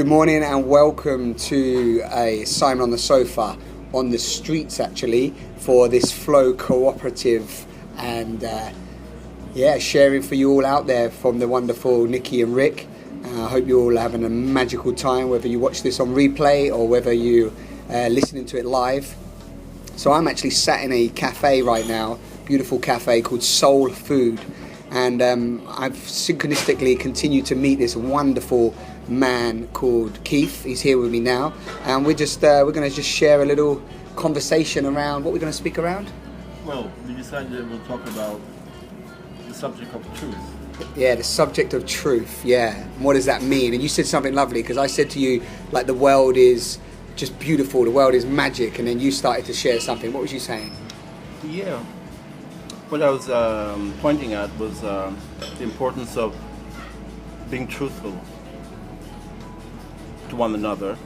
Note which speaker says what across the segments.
Speaker 1: Good morning and welcome to a Simon on the Sofa on the streets actually for this Flow Cooperative and sharing for you all out there from the wonderful Nikki and Rick. I hope you're all having a magical time whether you watch this on replay or whether you listening to it live. So I'm actually sat in a cafe right now, beautiful cafe called Soul Food, and I've synchronistically continued to meet this wonderful man called Keith. He's here with me now, and we're going to just share a little conversation around what we're going to speak around.
Speaker 2: Well, we decided that we'll talk about the subject of truth.
Speaker 1: Yeah, the subject of truth. Yeah, and what does that mean? And you said something lovely, because I said to you, like, the world is just beautiful, the world is magic, and then you started to share something. What was you saying?
Speaker 2: Yeah, what I was pointing at was the importance of being truthful to one another.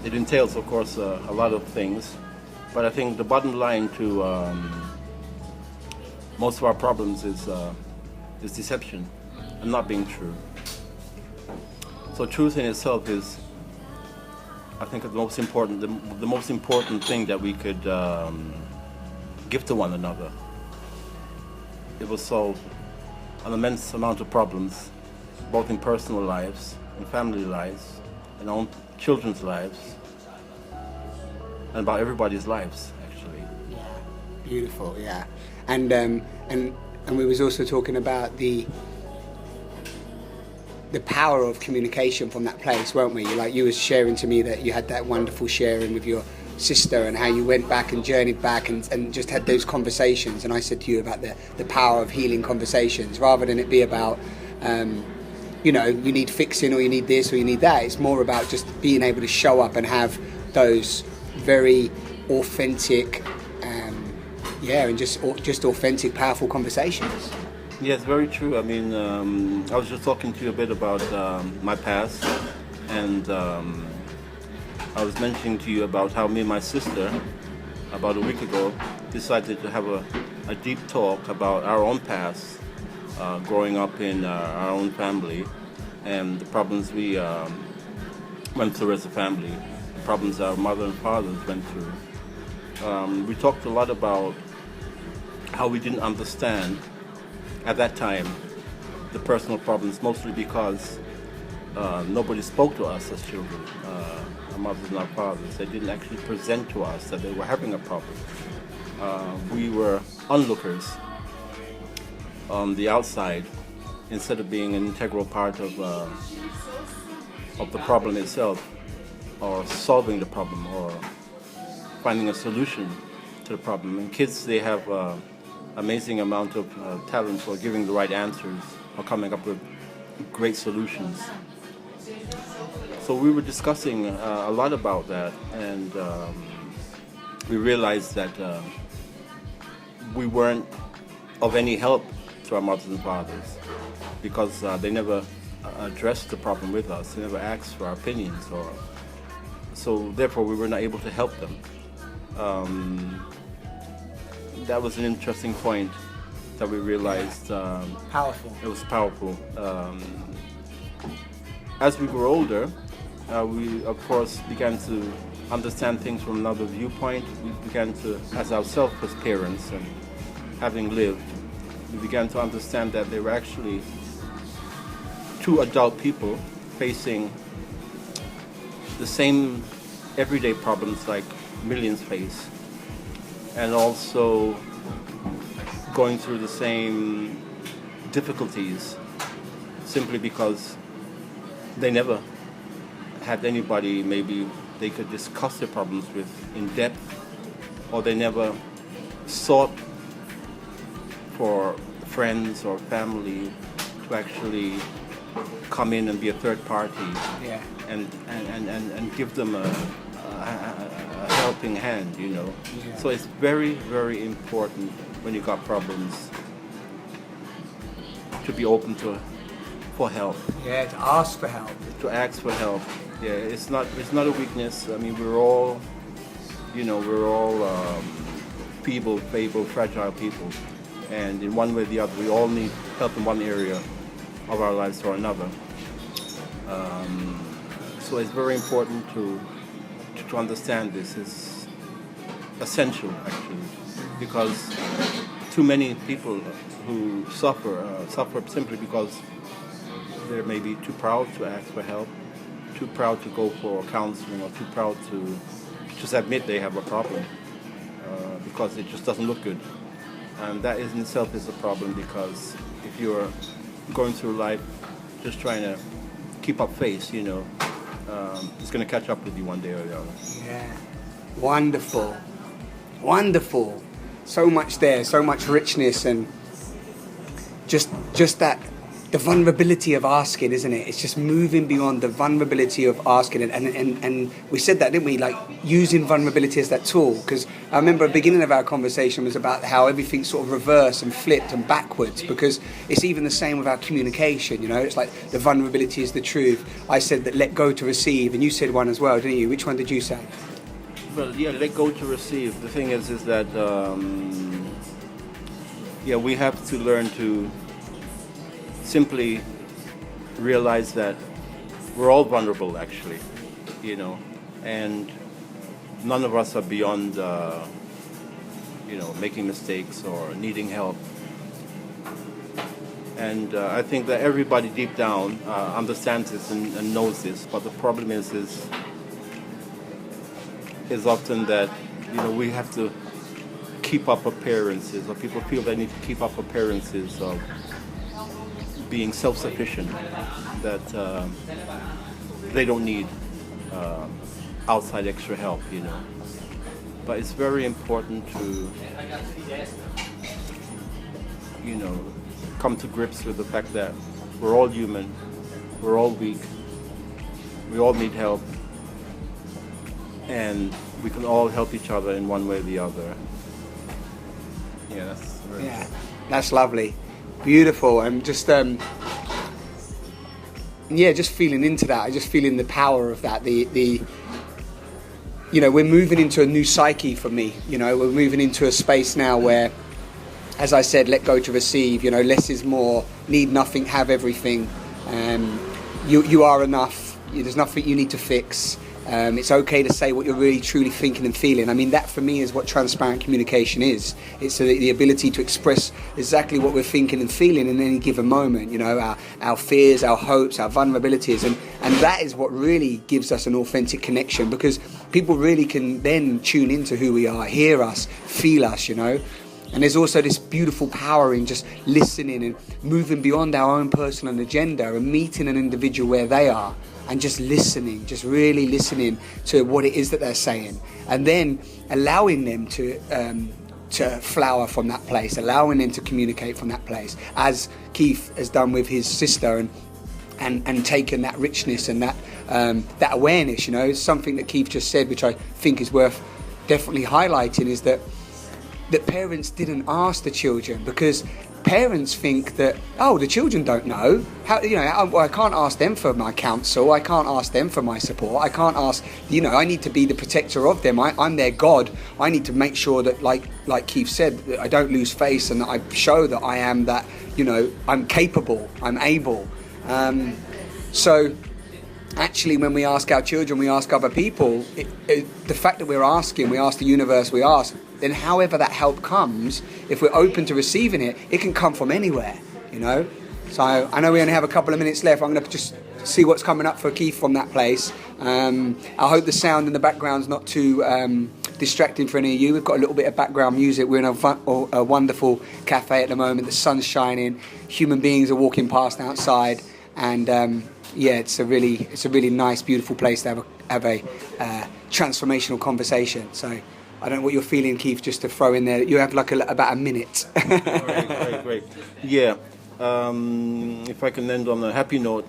Speaker 2: It entails, of course, a lot of things, but I think the bottom line to most of our problems is deception and not being true. So truth in itself is, I think, the most important thing that we could give to one another. It will solve an immense amount of problems, both in personal lives, in family lives, in our own children's lives, and about everybody's lives, actually.
Speaker 1: Yeah, beautiful. Yeah, and we was also talking about the power of communication from that place, weren't we? Like, you was sharing to me that you had that wonderful sharing with your sister and how you went back and journeyed back and just had those conversations. And I said to you about the power of healing conversations, rather than it be about you need fixing, or you need this, or you need that. It's more about just being able to show up and have those very authentic, and just authentic, powerful conversations.
Speaker 2: Yeah, it's very true. I mean, I was just talking to you a bit about my past, and I was mentioning to you about how me and my sister, about a week ago, decided to have a deep talk about our own past, growing up in our own family, and the problems we went through as a family, the problems our mother and fathers went through. We talked a lot about how we didn't understand at that time the personal problems, mostly because nobody spoke to us as children, our mothers and our fathers. They didn't actually present to us that they were having a problem. We were onlookers on the outside, instead of being an integral part of the problem itself, or solving the problem, or finding a solution to the problem. And kids, they have amazing amount of talent for giving the right answers or coming up with great solutions. So we were discussing a lot about that, and we realized that we weren't of any help to our mothers and fathers, because they never addressed the problem with us. They never asked for our opinions, so therefore we were not able to help them. That was an interesting point that we realized.
Speaker 1: Powerful.
Speaker 2: It was powerful. As we grew older, we of course began to understand things from another viewpoint. We began to, as ourselves as parents and having lived, we began to understand that there were actually two adult people facing the same everyday problems like millions face, and also going through the same difficulties, simply because they never had anybody maybe they could discuss their problems with in depth, or they never sought for friends or family to actually come in and be a third party,
Speaker 1: Yeah.
Speaker 2: and give them a helping hand, you know.
Speaker 1: Yeah.
Speaker 2: So it's very, very important when you got problems to be open for help.
Speaker 1: Yeah, to ask for help.
Speaker 2: To ask for help. Yeah, it's not a weakness. I mean, we're all feeble, fragile people, and in one way or the other, we all need help in one area of our lives or another. So it's very important to understand this. It's essential, actually, because too many people who suffer simply because they're maybe too proud to ask for help, too proud to go for counseling, or too proud to just admit they have a problem because it just doesn't look good. And that in itself is a problem, because if you're going through life just trying to keep up face, it's going to catch up with you one day or the other.
Speaker 1: Yeah, wonderful, wonderful. So much there, so much richness, and just that, the vulnerability of asking, isn't it? It's just moving beyond the vulnerability of asking, and we said that, didn't we? Like using vulnerability as that tool, because I remember the beginning of our conversation was about how everything's sort of reversed and flipped and backwards, because it's even the same with our communication, It's like the vulnerability is the truth. I said that let go to receive, and you said one as well, didn't you? Which one did you say?
Speaker 2: Well, yeah, let go to receive. The thing is that, we have to learn to simply realize that we're all vulnerable, actually, and none of us are beyond, making mistakes or needing help. And I think that everybody deep down understands this and knows this, but the problem is often that, we have to keep up appearances, or people feel they need to keep up appearances of being self-sufficient, that they don't need outside extra help, But it's very important to, come to grips with the fact that we're all human, we're all weak, we all need help, and we can all help each other in one way or the other. Yeah,
Speaker 1: that's lovely. Beautiful. And just just feeling into that. I just feeling the power of that. The we're moving into a new psyche for me. We're moving into a space now where, as I said, let go to receive. Less is more. Need nothing, have everything. You are enough. There's nothing you need to fix. It's okay to say what you're really truly thinking and feeling. I mean, that for me is what transparent communication is. It's the ability to express exactly what we're thinking and feeling in any given moment, our fears, our hopes, our vulnerabilities. And that is what really gives us an authentic connection, because people really can then tune into who we are, hear us, feel us, And there's also this beautiful power in just listening and moving beyond our own personal agenda and meeting an individual where they are. And just listening, just really listening to what it is that they're saying, and then allowing them to flower from that place, allowing them to communicate from that place, as Keith has done with his sister, and taken that richness and that awareness. Something that Keith just said, which I think is worth definitely highlighting, is that parents didn't ask the children, because parents think that, the children don't know. I can't ask them for my counsel. I can't ask them for my support. I can't ask, I need to be the protector of them. I'm their God. I need to make sure that, like Keith said, that I don't lose face, and that I show that I am that, I'm capable, I'm able. So actually, when we ask our children, we ask other people, the fact that we ask the universe, we ask, then however that help comes, if we're open to receiving it, it can come from anywhere, So I know we only have a couple of minutes left. I'm going to just see what's coming up for Keith from that place. I hope the sound in the background's not too distracting for any of you. We've got a little bit of background music. We're in a wonderful cafe at the moment. The sun's shining. Human beings are walking past outside, and it's a really nice, beautiful place to have a transformational conversation. So I don't know what you're feeling, Keith, just to throw in there. You have about a minute.
Speaker 2: Great. Yeah. If I can end on a happy note.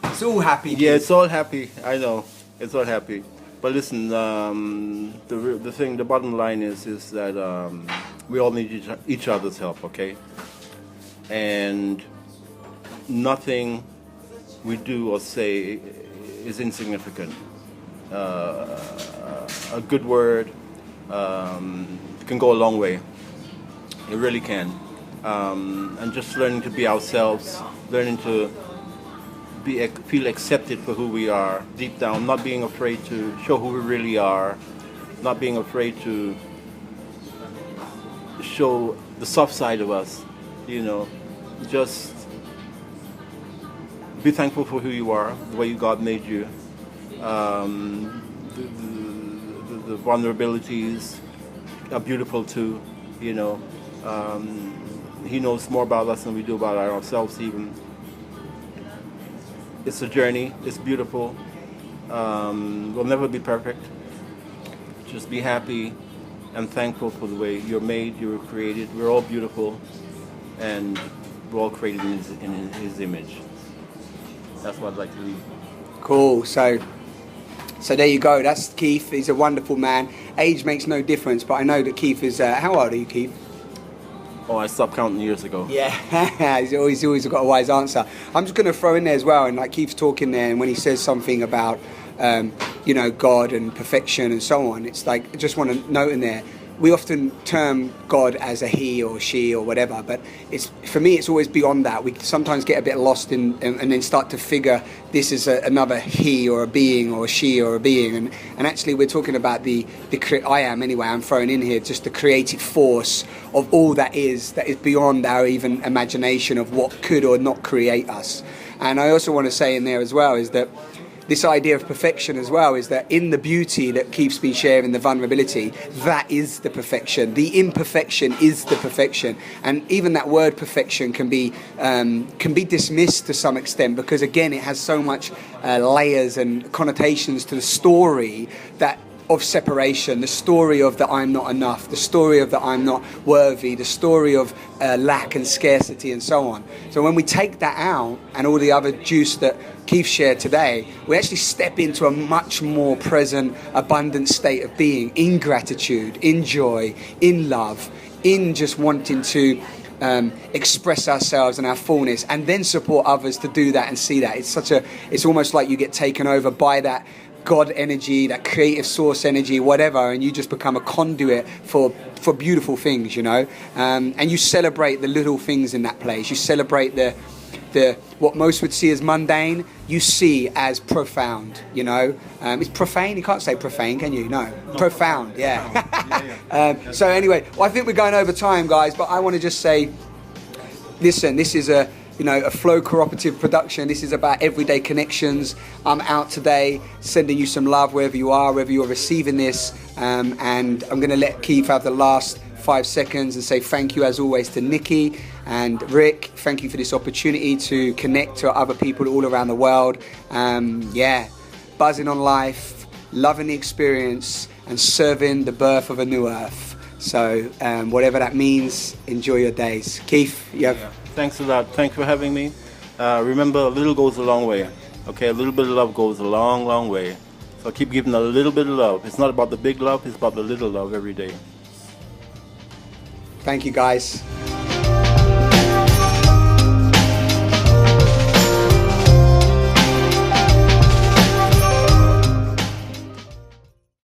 Speaker 1: It's all happy. Keith.
Speaker 2: Yeah, it's all happy. I know. It's all happy. But listen, the bottom line is that we all need each other's help, okay? And nothing we do or say is insignificant. A good word can go a long way. It really can. And just learning to be ourselves, learning to feel accepted for who we are deep down, not being afraid to show who we really are, not being afraid to show the soft side of us, just be thankful for who you are, the way God made you, the vulnerabilities are beautiful too, He knows more about us than we do about ourselves even. It's a journey, it's beautiful, we'll never be perfect. Just be happy and thankful for the way you're made, you were created. We're all beautiful, and we're all created in His image. That's what I'd like to leave.
Speaker 1: Cool. So there you go. That's Keith. He's a wonderful man. Age makes no difference, but I know that Keith is. How old are you, Keith?
Speaker 2: Oh, I stopped counting years ago.
Speaker 1: Yeah, he's always got a wise answer. I'm just going to throw in there as well, and like Keith's talking there, and when he says something about God and perfection and so on, it's like I just want to note in there. We often term God as a he or she or whatever, but for me it's always beyond that. We sometimes get a bit lost and then start to figure this is another he or a being or a she or a being, and actually we're talking about I'm thrown in here just the creative force of all that is beyond our even imagination of what could or not create us. And I also want to say in there as well is that this idea of perfection as well is that in the beauty that Keith's been sharing, the vulnerability, that is the perfection. The imperfection is the perfection. And even that word perfection can be dismissed to some extent because, again, it has so much layers and connotations to the story of separation, the story of that I'm not enough, the story of that I'm not worthy, the story of lack and scarcity and so on. So when we take that out and all the other juice that Keith shared today, we actually step into a much more present, abundant state of being, in gratitude, in joy, in love, in just wanting to express ourselves and our fullness, and then support others to do that and see that. It's almost like you get taken over by that God energy, that creative source energy, whatever, and you just become a conduit for beautiful things, and you celebrate the little things in that place. You celebrate the what most would see as mundane, you see as profound, It's profane, you can't say profane, can you? No, profound, yeah. So anyway, I think we're going over time, guys, but I want to just say, listen, this is a flow cooperative production. This is about everyday connections. I'm out today sending you some love wherever you are, wherever you're receiving this, and I'm going to let Keith have the last 5 seconds and say thank you as always to Nikki and Rick. Thank you for this opportunity to connect to other people all around the world. Buzzing on life, loving the experience, and serving the birth of a new earth. So whatever that means, enjoy your days. Keith, you have...
Speaker 2: Thanks a lot. Thanks for having me. Remember, a little goes a long way. Okay, a little bit of love goes a long, long way. So keep giving a little bit of love. It's not about the big love, it's about the little love every day.
Speaker 1: Thank you, guys.